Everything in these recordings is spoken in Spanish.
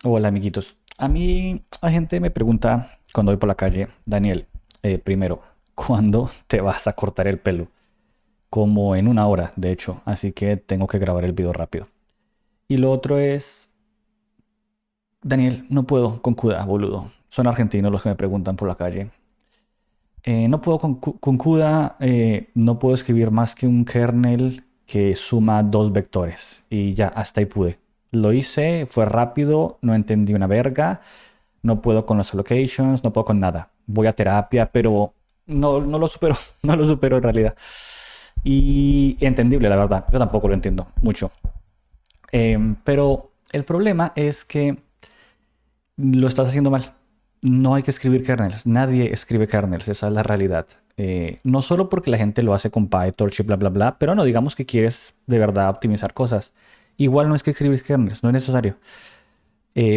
Hola, amiguitos. A mí la gente me pregunta cuando voy por la calle, Daniel, primero, ¿cuándo te vas a cortar el pelo? Como en una hora, de hecho, así que tengo que grabar el video rápido. Y lo otro es, Daniel, no puedo con CUDA, boludo. Son argentinos los que me preguntan por la calle. No puedo con CUDA, no puedo escribir más que un kernel que suma dos vectores. Y ya, hasta ahí pude. Lo hice, fue rápido, no entendí una verga. No puedo con los allocations, no puedo con nada. Voy a terapia, pero no lo supero, no lo supero en realidad. Y entendible, la verdad. Yo tampoco lo entiendo mucho. Pero el problema es que lo estás haciendo mal. No hay que escribir kernels. Nadie escribe kernels. Esa es la realidad. No solo porque la gente lo hace con PyTorch y bla, bla, bla, pero no, digamos que quieres de verdad optimizar cosas. Igual no es que escribir kernels, no es necesario.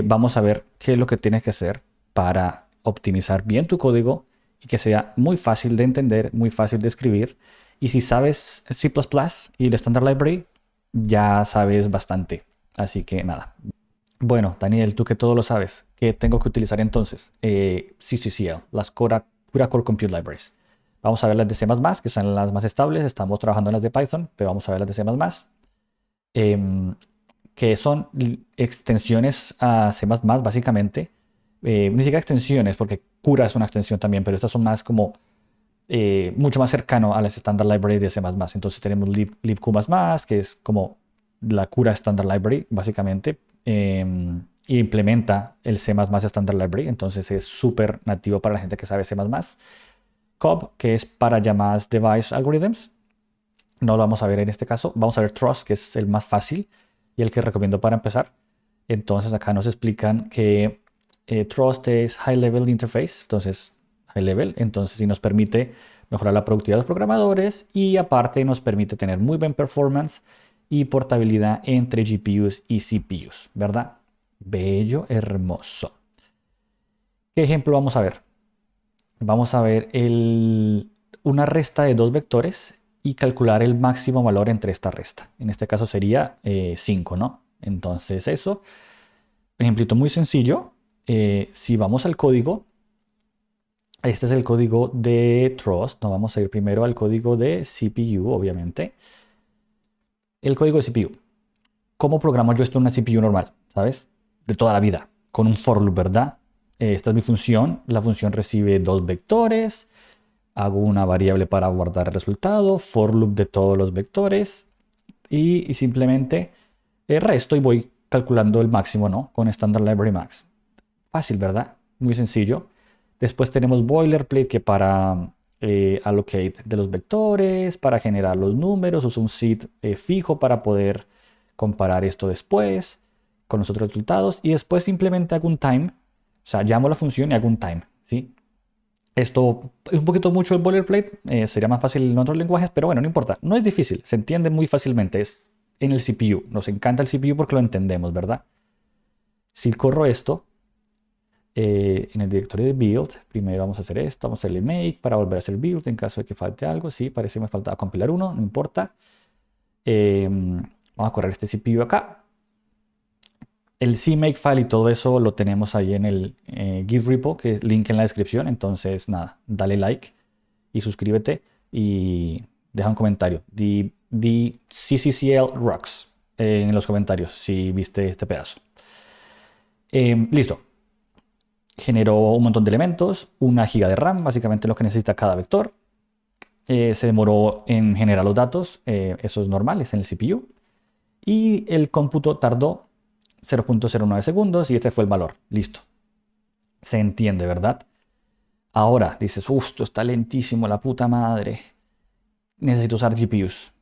Vamos a ver qué es lo que tienes que hacer para optimizar bien tu código y que sea muy fácil de entender, muy fácil de escribir. Y si sabes C++ y el Standard Library, ya sabes bastante. Así que nada. Bueno, Daniel, tú que todo lo sabes, ¿qué tengo que utilizar entonces? CCCL, las Cura Core Compute Libraries. Vamos a ver las de C++, que son las más estables. Estamos trabajando en las de Python, pero vamos a ver las de C++. Em, que son extensiones a C++, básicamente. Ni siquiera extensiones, porque Cura es una extensión también, pero estas son más como mucho más cercano a las Standard Library de C++. Entonces tenemos libq++, que es como la Cura Standard Library, básicamente. Y implementa el C++ Standard Library, entonces es súper nativo para la gente que sabe C++. Cobb, que es para llamadas device algorithms. No lo vamos a ver en este caso. Vamos a ver Trust, que es el más fácil y el que recomiendo para empezar. Entonces acá nos explican que Trust es High Level Interface, entonces High Level, entonces sí nos permite mejorar la productividad de los programadores y aparte nos permite tener muy buen performance y portabilidad entre GPUs y CPUs, ¿verdad? Bello, hermoso. ¿Qué ejemplo vamos a ver? Vamos a ver una resta de dos vectores y calcular el máximo valor entre esta resta. En este caso sería 5, ¿no? Entonces eso, ejemplito muy sencillo. Si vamos al código, este es el código de Trust. Nos vamos a ir primero al código de CPU, obviamente. El código de CPU. ¿Cómo programo yo esto en una CPU normal? ¿Sabes? De toda la vida. Con un for loop, ¿verdad? Esta es mi función. La función recibe dos vectores. Hago una variable para guardar el resultado, for loop de todos los vectores y simplemente resto y voy calculando el máximo, ¿no? Con Standard Library Max. Fácil, ¿verdad? Muy sencillo. Después tenemos boilerplate que para allocate de los vectores, para generar los números, uso un seed fijo para poder comparar esto después con los otros resultados y después simplemente hago un time, o sea, llamo la función y hago un time, ¿sí? Esto es un poquito mucho el boilerplate, sería más fácil en otros lenguajes, pero bueno, no importa, no es difícil, se entiende muy fácilmente, es en el CPU, nos encanta el CPU porque lo entendemos, ¿verdad? Si corro esto en el directorio de build, primero vamos a hacer esto, vamos a hacerle make para volver a hacer build en caso de que falte algo, sí, parece que me faltaba compilar uno, no importa. Vamos a correr este CPU acá. El CMake y todo eso lo tenemos ahí en el Git repo, que es link en la descripción. Entonces, nada, dale like y suscríbete y deja un comentario. The CCCL rocks en los comentarios si viste este pedazo. Listo. Generó un montón de elementos, una giga de RAM, básicamente lo que necesita cada vector. Se demoró en generar los datos, eso es normal, es en el CPU. Y el cómputo tardó 0.09 segundos y este fue el valor. Listo. Se entiende, ¿verdad? Ahora dices, esto está lentísimo, la puta madre. Necesito usar GPUs.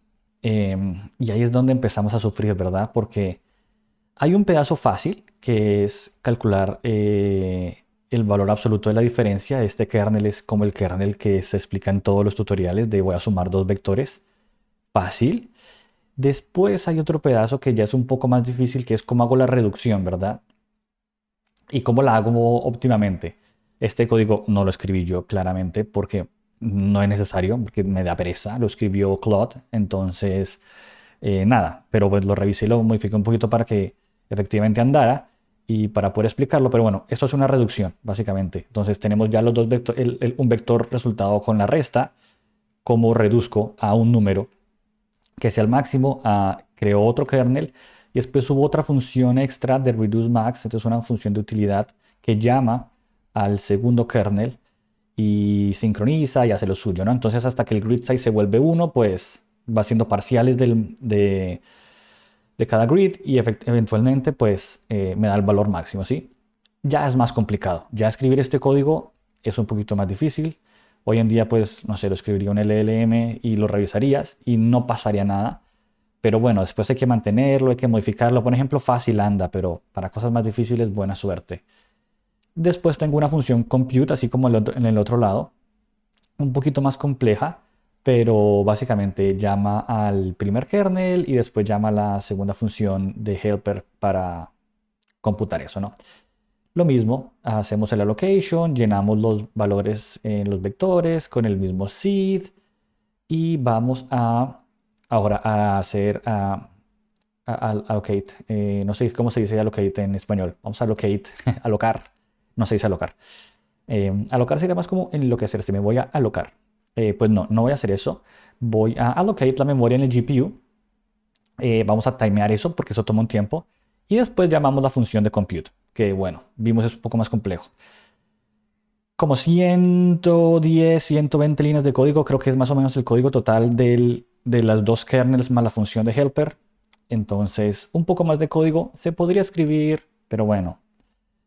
Y ahí es donde empezamos a sufrir, ¿verdad? Porque hay un pedazo fácil que es calcular el valor absoluto de la diferencia. Este kernel es como el kernel que se explica en todos los tutoriales de voy a sumar dos vectores. Fácil. Después hay otro pedazo que ya es un poco más difícil, que es cómo hago la reducción, ¿verdad? Y cómo la hago óptimamente. Este código no lo escribí yo claramente porque no es necesario, porque me da pereza. Lo escribió Claude, entonces nada. Pero pues lo revisé y lo modifiqué un poquito para que efectivamente andara. y para poder explicarlo, pero bueno, esto es una reducción, básicamente. Entonces tenemos ya los dos un vector resultado con la resta, como reduzco a un número que sea el máximo, creo otro kernel y después hubo otra función extra de reduce max, entonces una función de utilidad que llama al segundo kernel y sincroniza y hace lo suyo, ¿no? Entonces hasta que el grid size se vuelve 1, pues va haciendo parciales de cada grid y eventualmente pues me da el valor máximo, ¿sí? Ya es más complicado, ya escribir este código es un poquito más difícil. Hoy en día pues no sé, lo escribiría un LLM y lo revisarías y no pasaría nada. Pero bueno, después hay que mantenerlo, hay que modificarlo. Por ejemplo, fácil anda, pero para cosas más difíciles, buena suerte. Después tengo una función compute, así como en el otro lado, un poquito más compleja, pero básicamente llama al primer kernel y después llama a la segunda función de helper para computar eso, ¿no? Lo mismo, hacemos el allocation, llenamos los valores en los vectores con el mismo seed y vamos ahora a hacer allocate. No sé cómo se dice allocate en español. Vamos a allocate, alocar. No se dice alocar. Alocar sería más como enloquecer. Si me voy a alocar. Pues no, no voy a hacer eso. Voy a allocate la memoria en el GPU. Vamos a timear eso porque eso toma un tiempo. Y después llamamos la función de compute, que bueno, vimos es un poco más complejo. Como 110, 120 líneas de código, creo que es más o menos el código total de las dos kernels más la función de helper. Entonces, un poco más de código se podría escribir, pero bueno,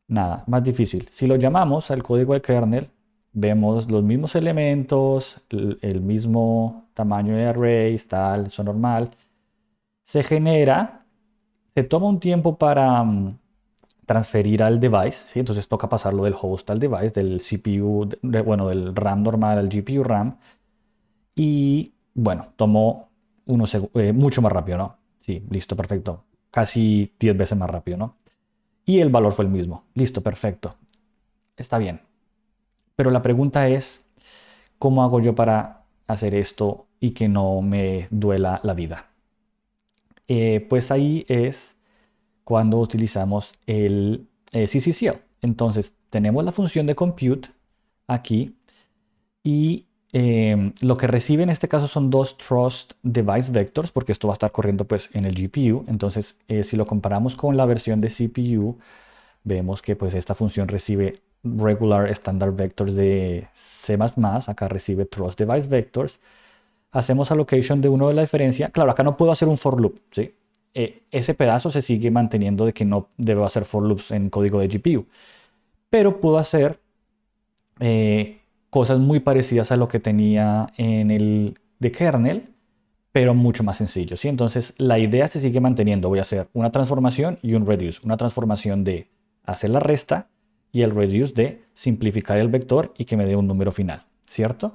nada, más difícil. Si lo llamamos al código de kernel, vemos los mismos elementos, el mismo tamaño de arrays, tal, eso normal. Se genera, se toma un tiempo para transferir al device, ¿sí? Entonces toca pasarlo del host al device, del CPU, bueno, del RAM normal al GPU RAM. Y bueno, tomó mucho más rápido, ¿no? Sí, listo, perfecto. Casi 10 veces más rápido, ¿no? Y el valor fue el mismo. Listo, perfecto. Está bien. Pero la pregunta es, ¿cómo hago yo para hacer esto y que no me duela la vida? Pues ahí es cuando utilizamos el CCCL. Entonces, tenemos la función de compute aquí y lo que recibe en este caso son dos trust device vectors, porque esto va a estar corriendo pues en el GPU. Entonces, si lo comparamos con la versión de CPU, vemos que pues esta función recibe regular standard vectors de C++, acá recibe trust device vectors. Hacemos allocation de uno de la diferencia. Claro, acá no puedo hacer un for loop, ¿sí? Ese pedazo se sigue manteniendo de que no debo hacer for loops en código de GPU. Pero puedo hacer cosas muy parecidas a lo que tenía en el de kernel, pero mucho más sencillo, ¿sí? Entonces la idea se sigue manteniendo. Voy a hacer una transformación y un reduce. Una transformación de hacer la resta y el reduce de simplificar el vector y que me dé un número final, ¿cierto?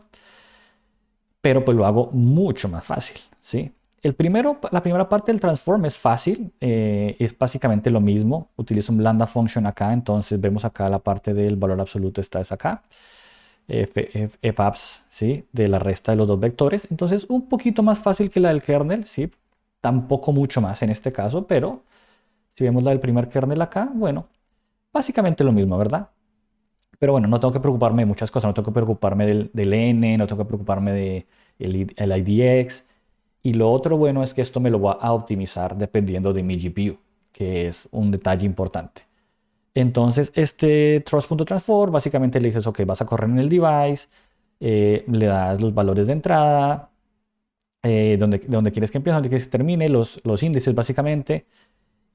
Pero pues lo hago mucho más fácil, ¿sí? La primera parte del transform es fácil, es básicamente lo mismo. Utilizo un lambda function acá, entonces vemos acá la parte del valor absoluto está es acá. Fabs, ¿sí? De la resta de los dos vectores. Entonces un poquito más fácil que la del kernel, ¿sí? Tampoco mucho más en este caso, pero si vemos la del primer kernel acá, bueno, básicamente lo mismo, ¿verdad? Pero bueno, no tengo que preocuparme de muchas cosas. No tengo que preocuparme del N, no tengo que preocuparme de el IDX. Y lo otro bueno es que esto me lo va a optimizar dependiendo de mi GPU, que es un detalle importante. Entonces, este trust.transform básicamente le dices, ok, vas a correr en el device, le das los valores de entrada, donde quieres que empiece, donde quieres que termine, los índices básicamente,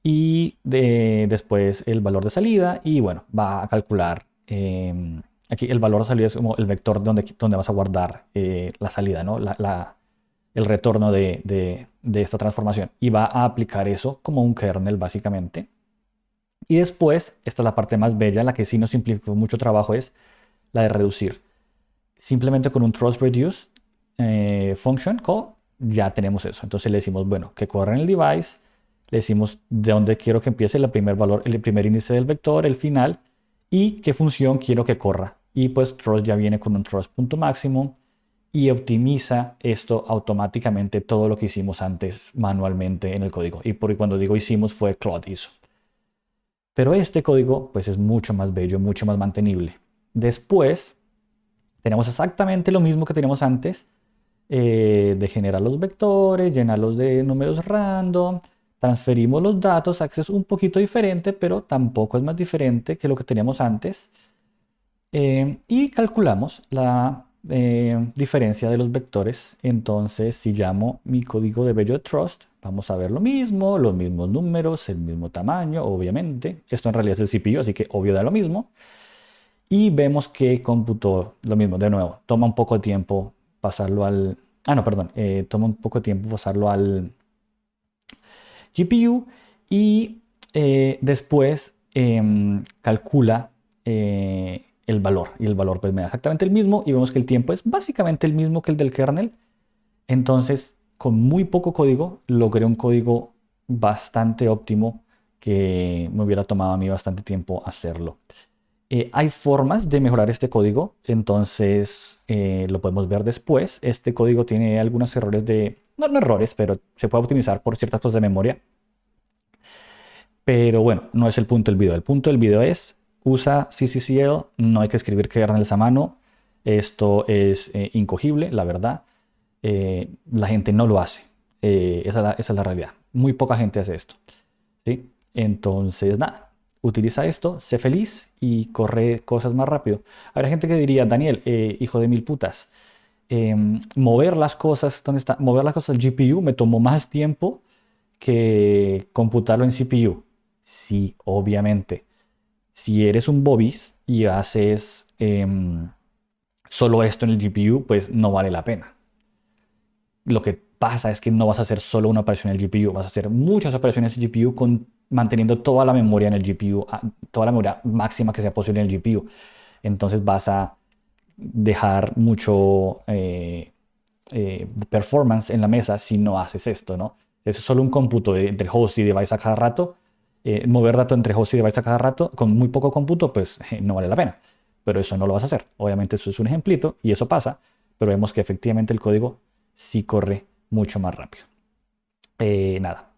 y después el valor de salida y bueno, va a calcular, aquí el valor de salida es como el vector donde vas a guardar la salida, ¿no? El retorno de esta transformación y va a aplicar eso como un kernel básicamente. Y después, esta es la parte más bella, la que sí nos simplificó mucho trabajo, es la de reducir. Simplemente con un trust reduce function call ya tenemos eso. Entonces le decimos, bueno, que corra en el device, le decimos de dónde quiero que empiece el primer valor, el primer índice del vector, el final, y qué función quiero que corra. Y pues trust ya viene con un trust.maximum y optimiza esto automáticamente todo lo que hicimos antes manualmente en el código. Y por cuando digo hicimos fue Claude hizo. Pero este código pues es mucho más bello, mucho más mantenible. Después tenemos exactamente lo mismo que teníamos antes, de generar los vectores, llenarlos de números random, transferimos los datos, Access es un poquito diferente, pero tampoco es más diferente que lo que teníamos antes. Y calculamos la diferencia de los vectores. Entonces, si llamo mi código de Bello Trust, vamos a ver lo mismo, los mismos números, el mismo tamaño, obviamente. Esto en realidad es el CPU, así que obvio da lo mismo. Y vemos que computó lo mismo, de nuevo. Toma un poco de tiempo pasarlo al... Ah, no, perdón. Toma un poco de tiempo pasarlo al GPU y después calcula el valor. Y el valor pues me da exactamente el mismo y vemos que el tiempo es básicamente el mismo que el del kernel. Entonces, con muy poco código, logré un código bastante óptimo que me hubiera tomado a mí bastante tiempo hacerlo. Hay formas de mejorar este código, entonces lo podemos ver después. Este código tiene algunos errores de... No, no errores, pero se puede optimizar por ciertas cosas de memoria. Pero bueno, no es el punto del video. El punto del video es, usa CCCL, no hay que escribir kernels a mano. Esto es incogible, la verdad. La gente no lo hace. Esa es la realidad. Muy poca gente hace esto. ¿Sí? Entonces, nada, utiliza esto, sé feliz y corre cosas más rápido. Habrá gente que diría, Daniel, hijo de mil putas, mover las cosas, ¿dónde está? Mover las cosas al GPU me tomó más tiempo que computarlo en CPU. Sí, obviamente. Si eres un bobis y haces solo esto en el GPU, pues no vale la pena. Lo que pasa es que no vas a hacer solo una operación en el GPU, vas a hacer muchas operaciones en el GPU manteniendo toda la memoria en el GPU, toda la memoria máxima que sea posible en el GPU. Entonces vas a dejar mucho performance en la mesa si no haces esto, ¿no? Es solo un cómputo entre host y device a cada rato. Mover datos entre host y device a cada rato con muy poco cómputo, pues no vale la pena. Pero eso no lo vas a hacer. Obviamente eso es un ejemplito y eso pasa, pero vemos que efectivamente el código sí corre mucho más rápido. Nada,